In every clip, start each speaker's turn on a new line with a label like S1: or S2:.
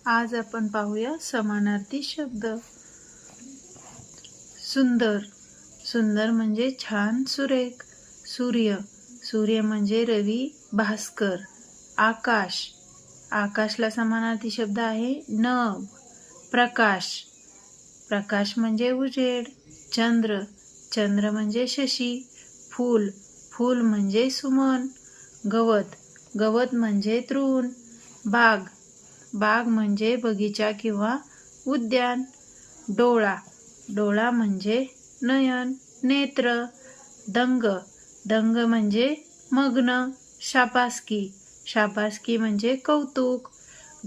S1: आज आपण पाहूया समानार्थी शब्द. सुंदर. सुंदर म्हणजे छान सुरेख. सूर्य. सूर्य म्हणजे रवी भास्कर. आकाश. आकाशला समानार्थी शब्द आहे नभ. प्रकाश. प्रकाश म्हणजे उजेड. चंद्र. चंद्र म्हणजे शशी. फूल. फूल म्हणजे सुमन. गवत. गवत म्हणजे तृण. बाग. बाग म्हणजे बगीचा किंवा उद्यान. डोळा. डोळा म्हणजे नयन, नेत्र. दंग. दंग म्हणजे मग्न, शाबासकी. शाबासकी म्हणजे कौतुक.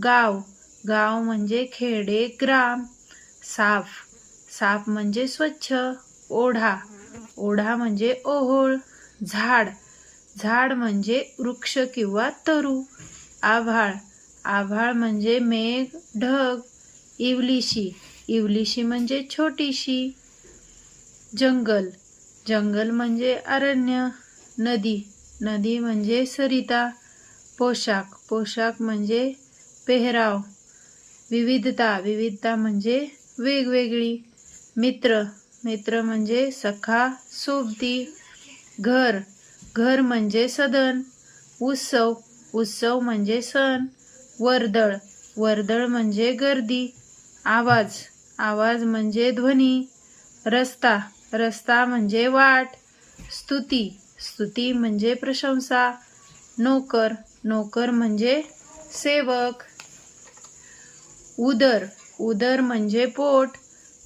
S1: गाव. गाव म्हणजे खेडे, ग्राम. साफ. साफ म्हणजे स्वच्छ. ओढा. ओढा म्हणजे ओहोळ. झाड. झाड म्हणजे वृक्ष किंवा तरू. आभाळ. आभाळ म्हणजे मेघ, ढग. इवलिशी. इवलिशी म्हणजे छोटीशी. जंगल. जंगल म्हणजे अरण्य. नदी. नदी म्हणजे सरिता. पोशाख. पोशाख म्हणजे पेहराव. विविधता. विविधता म्हणजे वेगवेगळी. मित्र. मित्र म्हणजे सखा, सोबती. घर. घर म्हणजे सदन. उत्सव. उत्सव म्हणजे सण. वर्दळ. वर्दळ म्हणजे गर्दी. आवाज. आवाज म्हणजे ध्वनी. रस्ता. रस्ता म्हणजे वाट. स्तुती. स्तुती म्हणजे प्रशंसा. नोकर. नोकर म्हणजे सेवक. उदर. उदर म्हणजे पोट.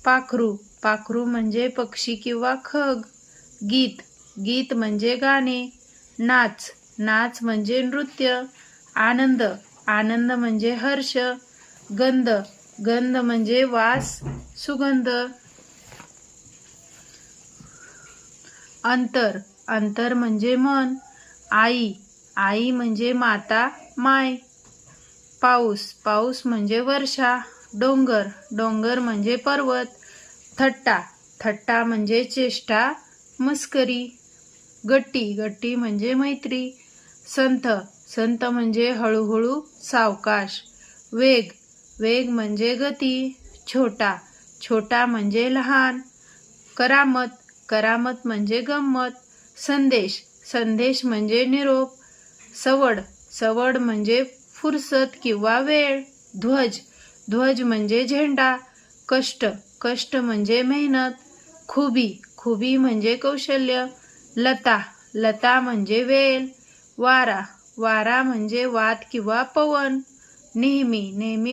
S1: पाखरू. पाखरू म्हणजे पक्षी किंवा खग. गीत. गीत म्हणजे गाणे. नाच. नाच म्हणजे नृत्य. आनंद. आनंद म्हणजे हर्ष. गंध. गंध म्हणजे वास, सुगंध. अंतर. अंतर म्हणजे मन. आई. आई म्हणजे माता, माय. पाऊस. पाऊस म्हणजे वर्षा. डोंगर. डोंगर म्हणजे पर्वत. थट्टा. थट्टा म्हणजे चेष्टा, मस्करी. गट्टी. गट्टी म्हणजे मैत्री. संथ. संथ म्हणजे हळूहळू, सावकाश. वेग. वेग म्हणजे गती. छोटा. छोटा म्हणजे लहान. करामत. करामत म्हणजे गंमत. संदेश. संदेश म्हणजे निरोप. सवड. सवड म्हणजे फुरसत किंवा वेळ. ध्वज. ध्वज म्हणजे झेंडा. कष्ट. कष्ट म्हणजे मेहनत. खुबी. खुबी म्हणजे कौशल्य. लता. लता म्हणजे वेल. वारा. वारा म्हणजे वात किंवा पवन. नेहमी. नेहमी